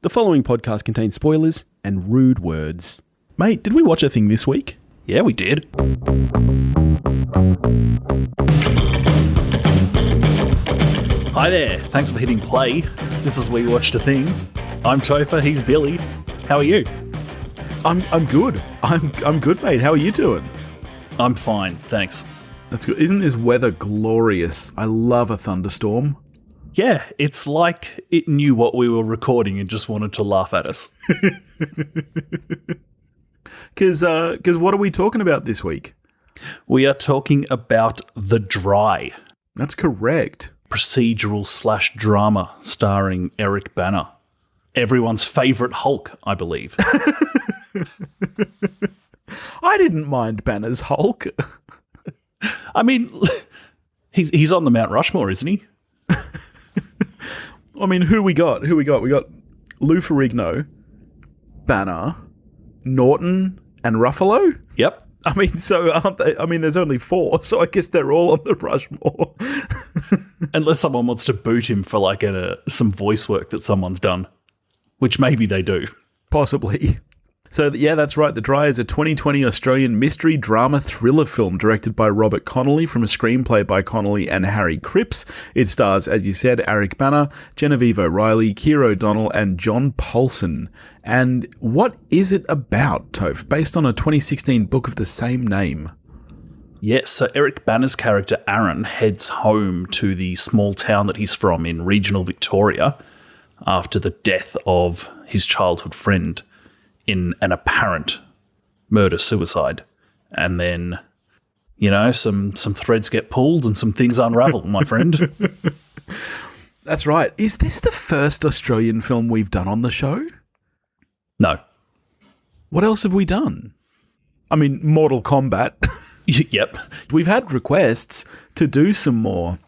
The following podcast contains spoilers and rude words. Mate, did we watch a thing this week? Yeah, we did. Hi there. Thanks for hitting play. This is We Watched a Thing. I'm Topher. He's Billy. How are you? I'm good. I'm good, mate. How are you doing? I'm fine, thanks. That's good. Isn't this weather glorious? I love a thunderstorm. Yeah, it's like it knew what we were recording and just wanted to laugh at us. Because what are we talking about this week? We are talking about The Dry. That's correct. Procedural/drama starring Eric Bana. Everyone's favourite Hulk, I believe. I didn't mind Banner's Hulk. I mean, he's on the Mount Rushmore, isn't he? I mean, who we got? We got Lou Ferrigno, Banner, Norton, and Ruffalo? Yep. I mean, so aren't they? I mean, there's only 4, so I guess they're all on the Rushmore. Unless someone wants to boot him for like some voice work that someone's done, which maybe they do. Possibly. So, yeah, that's right. The Dry is a 2020 Australian mystery drama thriller film directed by Robert Connolly from a screenplay by Connolly and Harry Cripps. It stars, as you said, Eric Bana, Genevieve O'Reilly, Keir and John Polson. And what is it about, Toph? Based on a 2016 book of the same name. Yes, so Eric Bana's character Aaron heads home to the small town that he's from in regional Victoria after the death of his childhood friend in an apparent murder-suicide. And then, you know, some threads get pulled and some things unravel, my friend. That's right. Is this the first Australian film we've done on the show? No. What else have we done? I mean, Mortal Kombat. Yep. We've had requests to do some more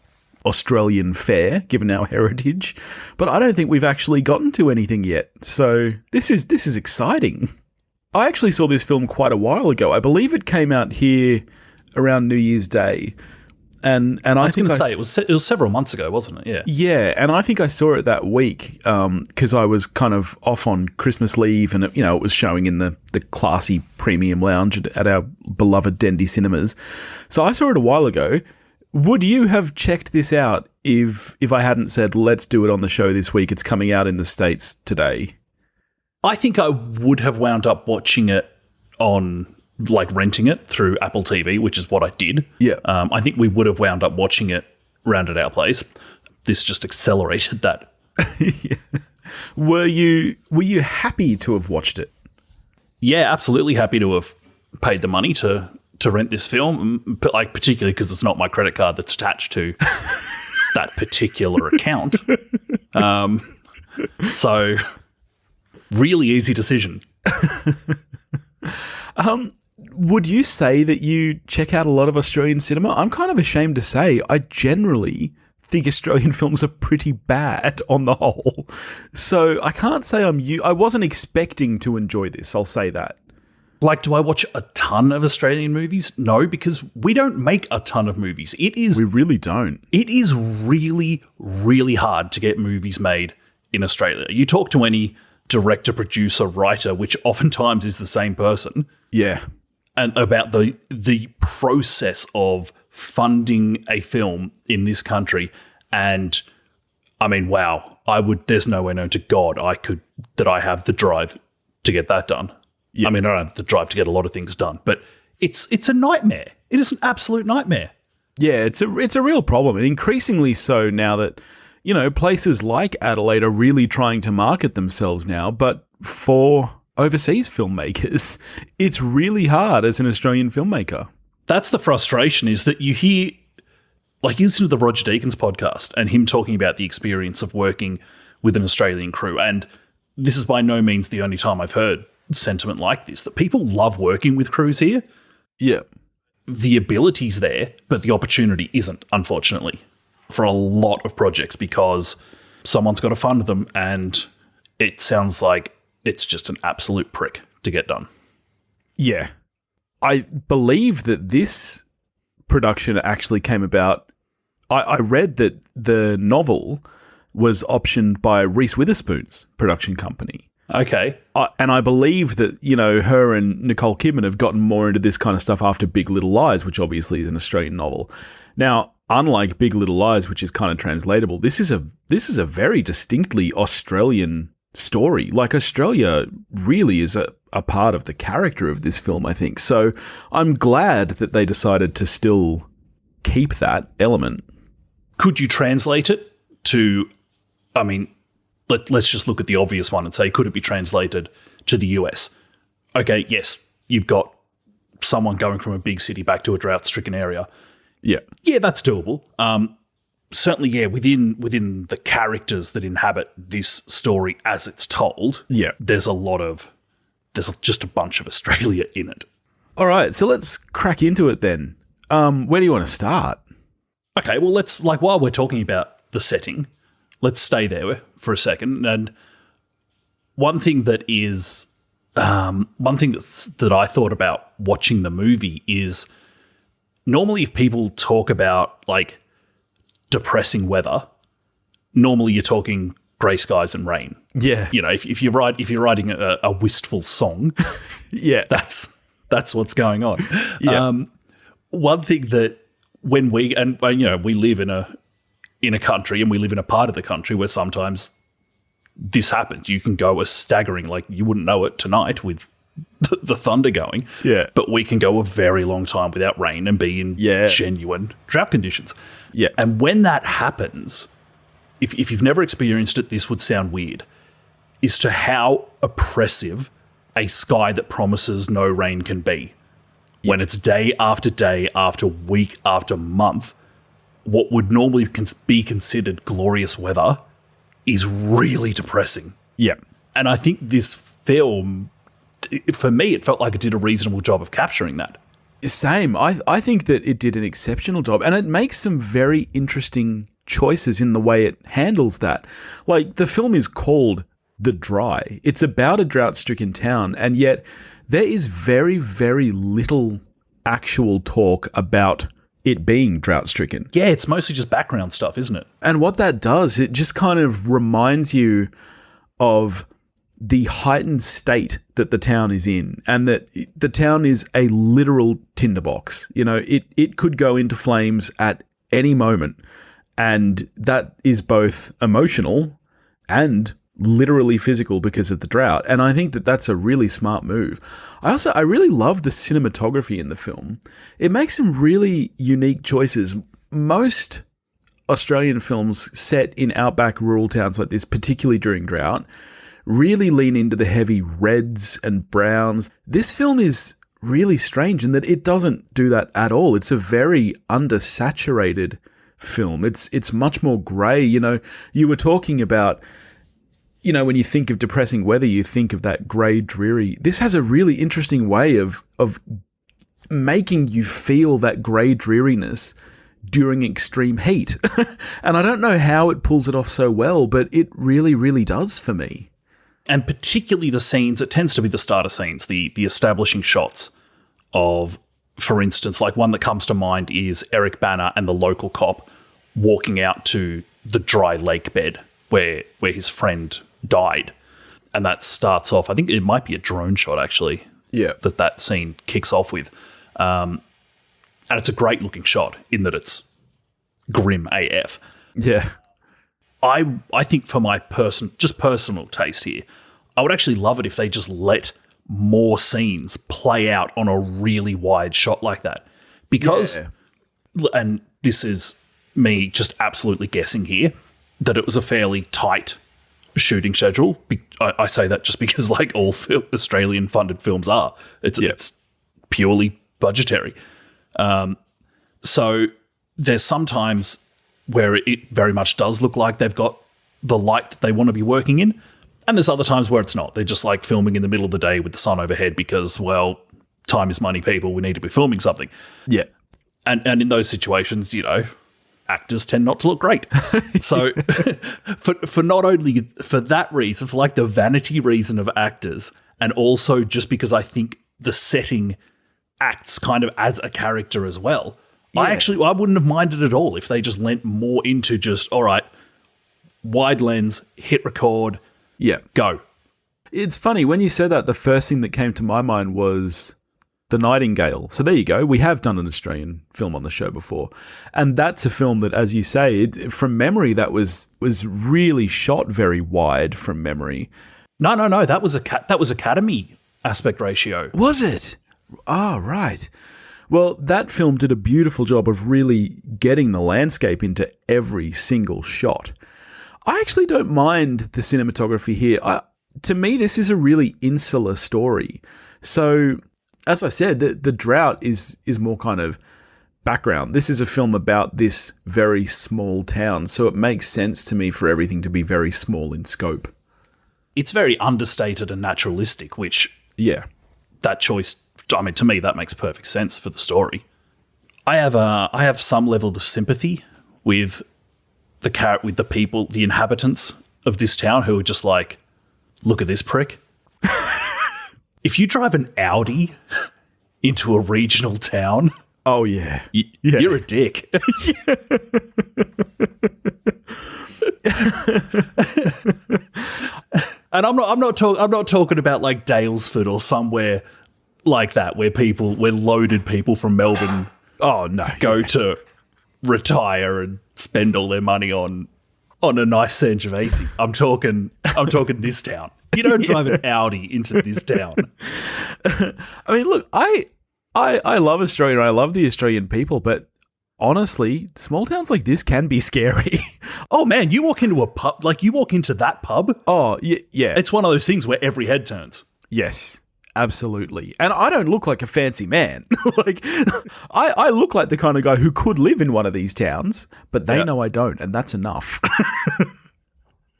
Australian fare, given our heritage, but I don't think we've actually gotten to anything yet. So this is exciting. I actually saw this film quite a while ago. I believe it came out here around New Year's Day, and I was going to say it was several months ago, wasn't it? Yeah. Yeah, and I think I saw it that week because I was kind of off on Christmas leave, and it was showing in the classy premium lounge at our beloved Dendy Cinemas. So I saw it a while ago. Would you have checked this out if I hadn't said, let's do it on the show this week? It's coming out in the States today. I think I would have wound up watching it on, like, renting it through Apple TV, which is what I did. Yeah. I think we would have wound up watching it round at our place. This just accelerated that. Yeah. Were you happy to have watched it? Yeah, absolutely happy to have paid the money to rent this film, but like particularly because it's not my credit card that's attached to that particular account. So really easy decision. Would you say that you check out a lot of Australian cinema? I'm kind of ashamed to say I generally think Australian films are pretty bad on the whole. So I can't say I wasn't expecting to enjoy this, I'll say that. Like, do I watch a ton of Australian movies? No, because we don't make a ton of movies. We really don't. It is really, really hard to get movies made in Australia. You talk to any director, producer, writer, which oftentimes is the same person. Yeah. And about the process of funding a film in this country. And I mean, wow, there's no way known to God that I have the drive to get that done. Yeah. I mean, I don't have the drive to get a lot of things done, but it's a nightmare. It is an absolute nightmare. Yeah, it's a real problem, and increasingly so now that, places like Adelaide are really trying to market themselves now, but for overseas filmmakers, it's really hard as an Australian filmmaker. That's the frustration, is that you hear, like, you listen to the Roger Deakins podcast and him talking about the experience of working with an Australian crew, and this is by no means the only time I've heard sentiment like this, that people love working with crews here. Yeah. The ability's there, but the opportunity isn't, unfortunately, for a lot of projects because someone's got to fund them, and it sounds like it's just an absolute prick to get done. Yeah. I believe that this production actually came about. I read that the novel was optioned by Reese Witherspoon's production company. Okay. And I believe that, her and Nicole Kidman have gotten more into this kind of stuff after Big Little Lies, which obviously is an Australian novel. Now, unlike Big Little Lies, which is kind of translatable, this is a very distinctly Australian story. Like, Australia really is a part of the character of this film, I think. So I'm glad that they decided to still keep that element. Could you translate it to, let's just look at the obvious one and say, could it be translated to the US? Okay, yes, you've got someone going from a big city back to a drought-stricken area. Yeah. Yeah, that's doable. Certainly, yeah, within the characters that inhabit this story as it's told, yeah, there's just a bunch of Australia in it. All right, so let's crack into it then. Where do you want to start? Okay, well, let's, while we're talking about the setting, let's stay there for a second. And one thing that I thought about watching the movie is, normally if people talk about depressing weather, normally you're talking grey skies and rain. Yeah. If you're writing a wistful song, yeah, that's what's going on. Yeah. One thing that when we live in a country, and we live in a part of the country where sometimes this happens. You can go a staggering, you wouldn't know it tonight with the thunder going. Yeah. But we can go a very long time without rain and be in genuine drought conditions. Yeah. And when that happens, if you've never experienced it, this would sound weird, is to how oppressive a sky that promises no rain can be. Yeah. When it's day after day after week after month, what would normally be considered glorious weather is really depressing. Yeah. And I think this film, for me, it felt like it did a reasonable job of capturing that. Same. I think that it did an exceptional job, and it makes some very interesting choices in the way it handles that. The film is called The Dry. It's about a drought-stricken town, and yet there is very, very little actual talk about it being drought-stricken. Yeah, it's mostly just background stuff, isn't it? And what that does, it just kind of reminds you of the heightened state that the town is in, and that the town is a literal tinderbox. It could go into flames at any moment, and that is both emotional and literally physical because of the drought. And I think that that's a really smart move. I really love the cinematography in the film. It makes some really unique choices. Most Australian films set in outback rural towns like this, particularly during drought, really lean into the heavy reds and browns. This film is really strange in that it doesn't do that at all. It's a very undersaturated film. It's much more grey. You were talking about, when you think of depressing weather, you think of that grey, dreary. This has a really interesting way of making you feel that grey dreariness during extreme heat. And I don't know how it pulls it off so well, but it really, really does for me. And particularly the scenes, it tends to be the starter scenes, the establishing shots of, for instance, one that comes to mind is Eric Bana and the local cop walking out to the dry lake bed where his friend died. And that starts off, I think it might be a drone shot actually, that scene kicks off with. And it's a great looking shot in that it's grim AF. Yeah. I think for my personal taste here, I would actually love it if they just let more scenes play out on a really wide shot like that. Because, and this is me just absolutely guessing here, that it was a fairly tight shooting schedule. I say that just because all Australian funded films are. It's purely budgetary. So there's sometimes where it very much does look like they've got the light that they want to be working in. And there's other times where it's not. They're just filming in the middle of the day with the sun overhead because, time is money, people. We need to be filming something. Yeah. And in those situations, actors tend not to look great. So for not only for that reason, for the vanity reason of actors, and also just because I think the setting acts kind of as a character as well. Yeah. I wouldn't have minded at all if they just lent more into just, all right, wide lens, hit record, Yeah. go. It's funny, when you said that, the first thing that came to my mind was The Nightingale. So there you go. We have done an Australian film on the show before. And that's a film that, as you say, from memory, that was really shot very wide from memory. No. That was Academy aspect ratio. Was it? Oh, right. Well, that film did a beautiful job of really getting the landscape into every single shot. I actually don't mind the cinematography here. To me, this is a really insular story. So, as I said, the drought is more kind of background. This is a film about this very small town, so it makes sense to me for everything to be very small in scope. It's very understated and naturalistic, which that choice, I mean, to me, that makes perfect sense for the story. I have some level of sympathy with the people, the inhabitants of this town who are just like, look at this prick. If you drive an Audi into a regional town, oh yeah, you're a dick. And I'm not talking about like Daylesford or somewhere like that where loaded people from Melbourne go to retire and spend all their money on a nice Sangiovese. I'm talking this town. You don't drive an Audi into this town. I mean, look, I love Australia. I love the Australian people, but honestly, small towns like this can be scary. Oh man, you walk into a pub, like you walk into that pub. Oh yeah. It's one of those things where every head turns. Yes, absolutely. And I don't look like a fancy man. Like I look like the kind of guy who could live in one of these towns, but they know I don't, and that's enough.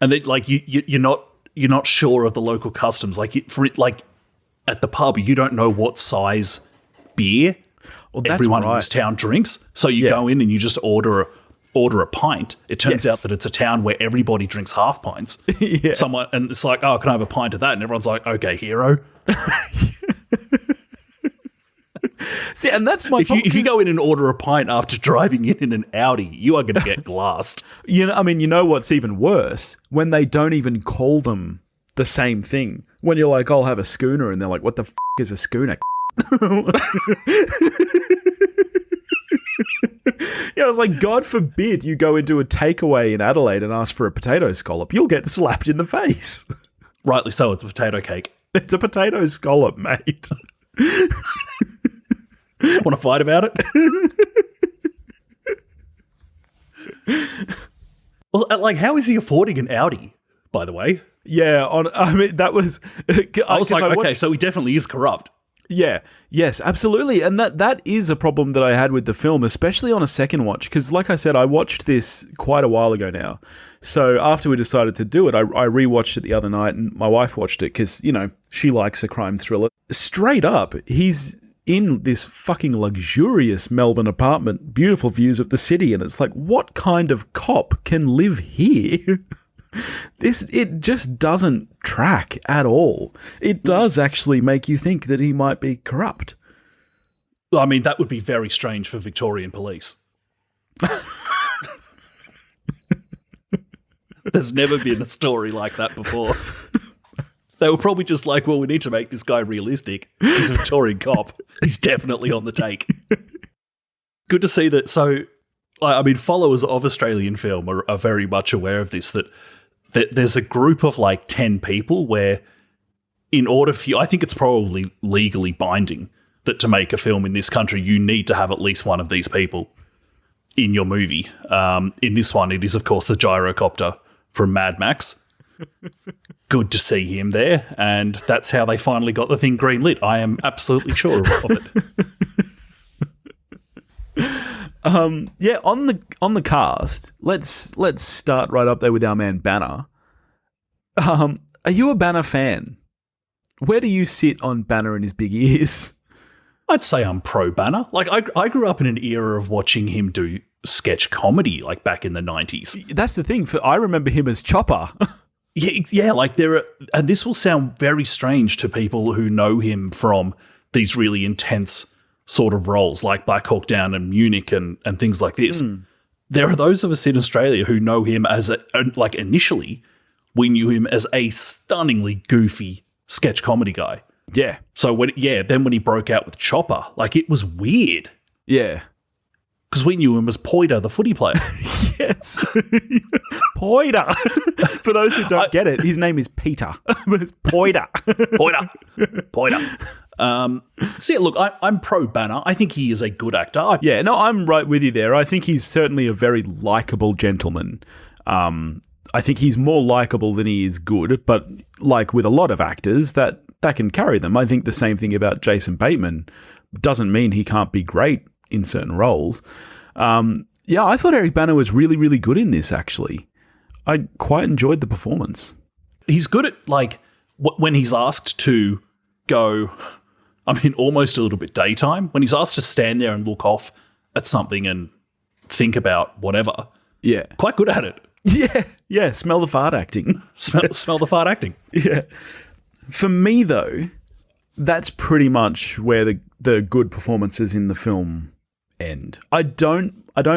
And then, like you're not sure of the local customs. Like at the pub, you don't know what size beer everyone in this town drinks. So you go in and you just order a pint. It turns out that it's a town where everybody drinks half pints. And it's like, oh, can I have a pint of that? And everyone's like, okay, hero. See, and that's my problem. If you go in and order a pint after driving in an Audi, you are going to get glassed. You know what's even worse? When they don't even call them the same thing. When you're like, I'll have a schooner, and they're like, what the is a schooner? Yeah, I was like, God forbid you go into a takeaway in Adelaide and ask for a potato scallop. You'll get slapped in the face. Rightly so, it's a potato cake. It's a potato scallop, mate. Want to fight about it? Well, like, how is he affording an Audi, by the way? Yeah, that was... I was like, okay, so he definitely is corrupt. Yeah, yes, absolutely. And that is a problem that I had with the film, especially on a second watch, because like I said, I watched this quite a while ago now. So after we decided to do it, I rewatched it the other night, and my wife watched it because, she likes a crime thriller. Straight up, he's in this fucking luxurious Melbourne apartment, beautiful views of the city, and it's like, what kind of cop can live here? It just doesn't track at all. It does actually make you think that he might be corrupt. I mean, that would be very strange for Victorian police. There's never been a story like that before. They were probably just like, well, we need to make this guy realistic. He's a Victorian cop. He's definitely on the take. Good to see that. So, I mean, followers of Australian film are very much aware of this, that there's a group of like 10 people where in order for you, I think it's probably legally binding that to make a film in this country, you need to have at least one of these people in your movie. In this one, it is, of course, the gyrocopter from Mad Max. Good to see him there. And that's how they finally got the thing greenlit. I am absolutely sure of it. Yeah, on the cast, let's start right up there with our man Bana. Are you a Bana fan? Where do you sit on Bana and his big ears? I'd say I'm pro Bana. Like I grew up in an era of watching him do sketch comedy, like back in the 90s. That's the thing. I remember him as Chopper. Yeah. Like there are, and this will sound very strange to people who know him from these really intense sort of roles like Black Hawk Down and Munich and things like this. there are those of us in Australia who know him as initially, we knew him as a stunningly goofy sketch comedy guy. Yeah. So then when he broke out with Chopper, it was weird. Yeah. Because we knew him as Poiter, the footy player. Yes. Poiter. For those who don't get it, his name is Peter. But it's Poiter. Poiter. So yeah, look, I'm pro Bana. I think he is a good actor. I'm right with you there. I think he's certainly a very likable gentleman. I think he's more likable than he is good, but like with a lot of actors, that can carry them. I think the same thing about Jason Bateman. Doesn't mean he can't be great in certain roles. I thought Eric Bana was really, really good in this, actually. I quite enjoyed the performance. He's good at, when he's asked to go, almost a little bit daytime, when he's asked to stand there and look off at something and think about whatever. Yeah. Quite good at it. Yeah. Smell the fart acting. Smell the fart acting. Yeah. For me, though, that's pretty much where the good performances in the film end. I don't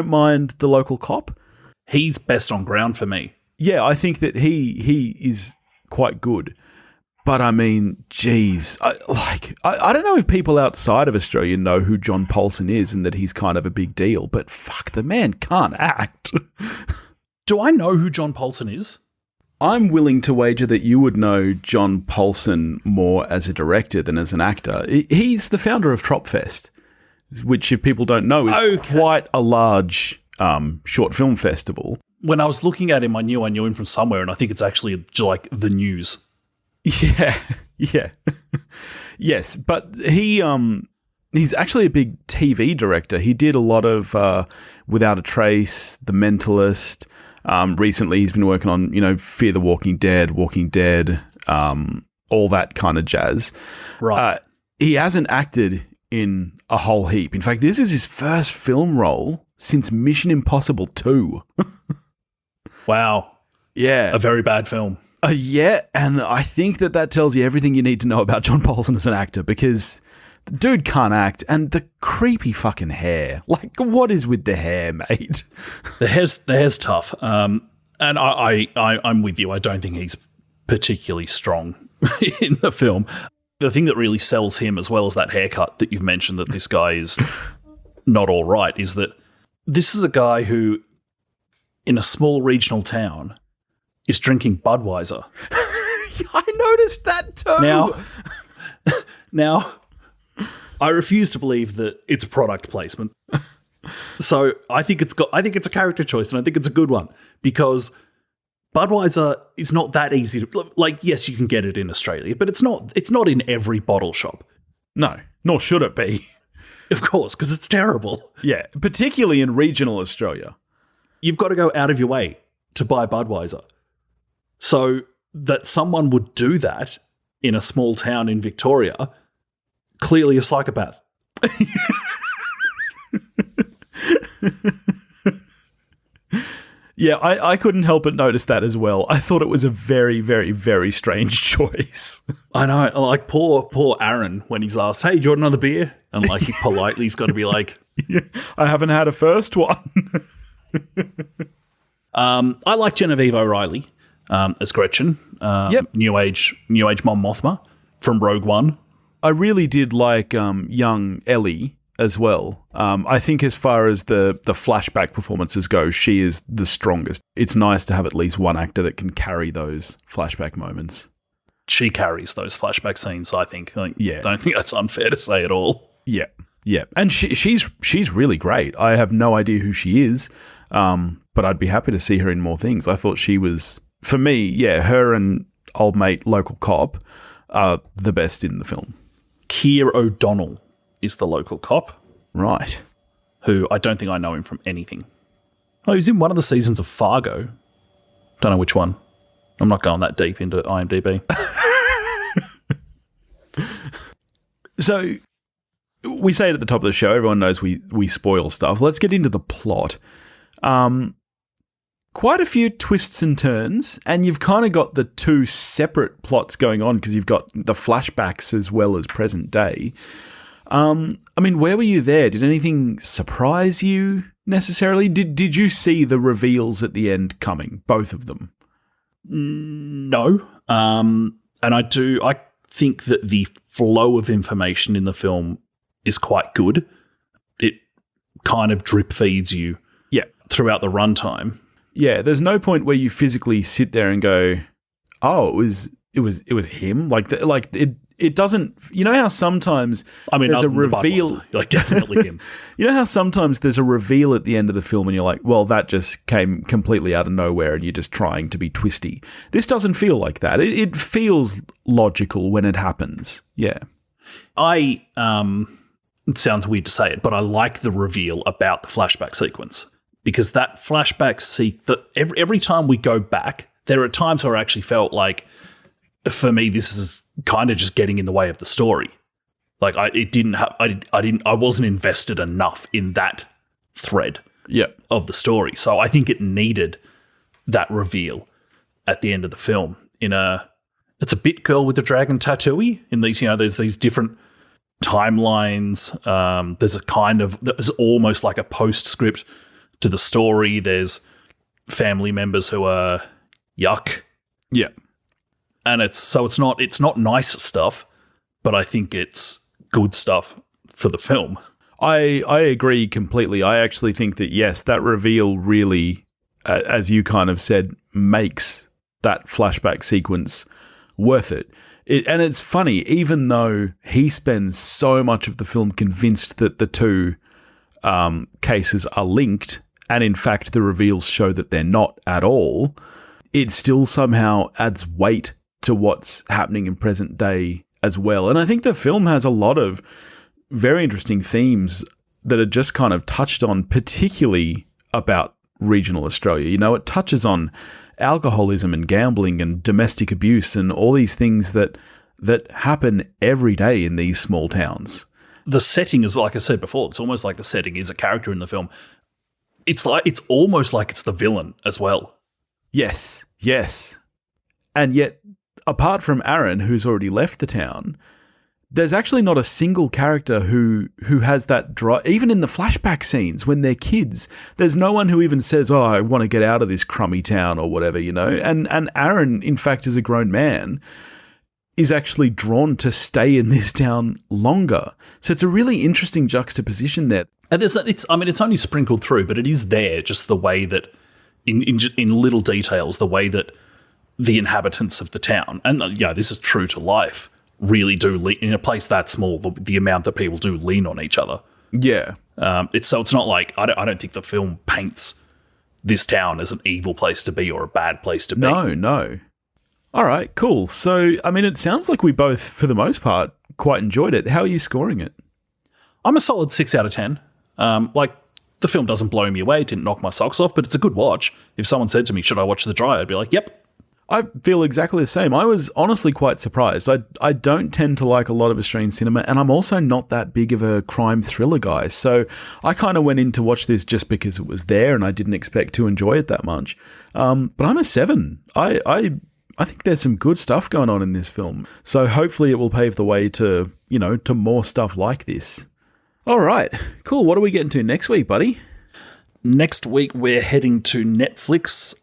mind the local cop. He's best on ground for me. Yeah, I think that he is quite good. But I mean, geez, I don't know if people outside of Australia know who John Polson is and that he's kind of a big deal, but fuck, the man can't act. Do I know who John Polson is? I'm willing to wager that you would know John Polson more as a director than as an actor. He's the founder of Tropfest, which, if people don't know, is quite a large short film festival. When I was looking at him, I knew him from somewhere, and I think it's actually the news. Yeah. Yes, but he's actually a big TV director. He did a lot of Without a Trace, The Mentalist. Recently, he's been working on, Fear the Walking Dead, all that kind of jazz. Right. He hasn't acted in a whole heap. In fact, this is his first film role since Mission Impossible 2. Wow. Yeah. A very bad film. Yeah, and I think that tells you everything you need to know about John Polson as an actor, because the dude can't act, and the creepy fucking hair. What is with the hair, mate? The hair's tough. And I'm with you. I don't think he's particularly strong in the film. The thing that really sells him, as well as that haircut that you've mentioned, that this guy is not all right, is that this is a guy who, in a small regional town, is drinking Budweiser. I noticed that too. Now, I refuse to believe that it's product placement. So I think it's a character choice, and I think it's a good one, because Budweiser is not that easy to, yes, you can get it in Australia, but it's not in every bottle shop. No, nor should it be. Of course, because it's terrible. Yeah, particularly in regional Australia. You've got to go out of your way to buy Budweiser. So that someone would do that in a small town in Victoria, clearly a psychopath. Yeah, I couldn't help but notice that as well. I thought it was a very, very, very strange choice. I know. Poor Aaron, when he's asked, hey, do you want another beer? And he politely has got to be like, yeah, I haven't had a first one. I like Genevieve O'Reilly as Gretchen. Yep. New age Mon Mothma from Rogue One. I really did like young Ellie as well. I think as far as the flashback performances go, she is the strongest. It's nice to have at least one actor that can carry those flashback moments. She carries those flashback scenes, I think. Yeah. Don't think that's unfair to say at all. Yeah. Yeah. And she's really great. I have no idea who she is, but I'd be happy to see her in more things. I thought she was, for me, yeah, her and old mate Local Cop are the best in the film. Keir O'Donnell is the local cop. Right. Who I don't think I know him from anything. Oh, he was in one of the seasons of Fargo. Don't know which one. I'm not going that deep into IMDb. So, we say it at the top of the show. Everyone knows we spoil stuff. Let's get into the plot. Quite a few twists and turns, and you've kind of got the two separate plots going on because you've got the flashbacks as well as present day. Where were you there? Did anything surprise you? necessarily. Did you see the reveals at the end coming, both of them? No. And I think that the flow of information in the film is quite good. It kind of drip feeds you throughout the runtime. Yeah, there's no point where you physically sit there and go, "Oh, it was him." It doesn't. You know how sometimes there's a reveal, definitely him. You know how sometimes there's a reveal at the end of the film, and you're like, "Well, that just came completely out of nowhere," and you're just trying to be twisty. This doesn't feel like that. It feels logical when it happens. Yeah, it sounds weird to say it, but I like the reveal about the flashback sequence. Because that flashback every time we go back, there are times where I actually felt like, for me, this is kind of just getting in the way of the story. Like I wasn't invested enough in that thread of the story. So I think it needed that reveal at the end of the film. It's a bit Girl with the Dragon tattoo-y in these, there's these different timelines. There's almost like a postscript to the story. There's family members who are yuck. Yeah. And it's not nice stuff, but I think it's good stuff for the film. I agree completely. I actually think that, yes, that reveal really, as you kind of said, makes that flashback sequence worth it. And it's funny, even though he spends so much of the film convinced that the two cases are linked, and in fact the reveals show that they're not at all, it still somehow adds weight to what's happening in present day as well. And I think the film has a lot of very interesting themes that are just kind of touched on, particularly about regional Australia. It touches on alcoholism and gambling and domestic abuse and all these things that happen every day in these small towns. The setting is, like I said before, it's almost like the setting is a character in the film. It's almost like it's the villain as well. Yes. And yet, apart from Aaron, who's already left the town, there's actually not a single character who has that drive. Even in the flashback scenes when they're kids, there's no one who even says, "Oh, I want to get out of this crummy town," or whatever, And Aaron, in fact, as a grown man, is actually drawn to stay in this town longer. So it's a really interesting juxtaposition there. And it's only sprinkled through, but it is there, just the way that, in little details, the way that the inhabitants of the town, and this is true to life, really do in a place that small, the amount that people do lean on each other. Yeah. It's not like, I don't think the film paints this town as an evil place to be or a bad place to be. No. All right, cool. So, it sounds like we both, for the most part, quite enjoyed it. How are you scoring it? I'm a solid 6 out of 10. The film doesn't blow me away. It didn't knock my socks off, but it's a good watch. If someone said to me, should I watch The Dry? I'd be like, yep. I feel exactly the same. I was honestly quite surprised. I don't tend to like a lot of Australian cinema, and I'm also not that big of a crime thriller guy. So I kind of went in to watch this just because it was there, and I didn't expect to enjoy it that much. But I'm a 7. I think there's some good stuff going on in this film. So hopefully it will pave the way to, to more stuff like this. All right, cool. What are we getting to next week, buddy? Next week, we're heading to Netflix.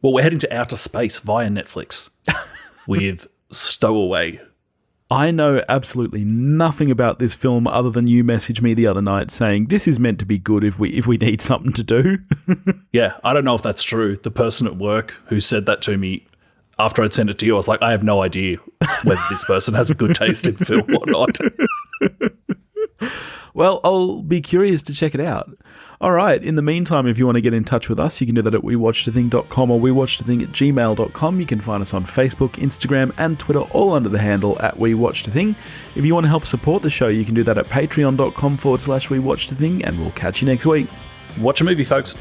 We're heading to outer space via Netflix with Stowaway. I know absolutely nothing about this film other than you messaged me the other night saying this is meant to be good if we need something to do. Yeah, I don't know if that's true. The person at work who said that to me after I'd sent it to you, I was like, I have no idea whether this person has a good taste in film or not. Well, I'll be curious to check it out. All right. In the meantime, if you want to get in touch with us, you can do that at wewatchedathing.com or wewatchedathing@gmail.com. You can find us on Facebook, Instagram, and Twitter, all under the handle @wewatchedathing. If you want to help support the show, you can do that at patreon.com/wewatchedathing, and we'll catch you next week. Watch a movie, folks.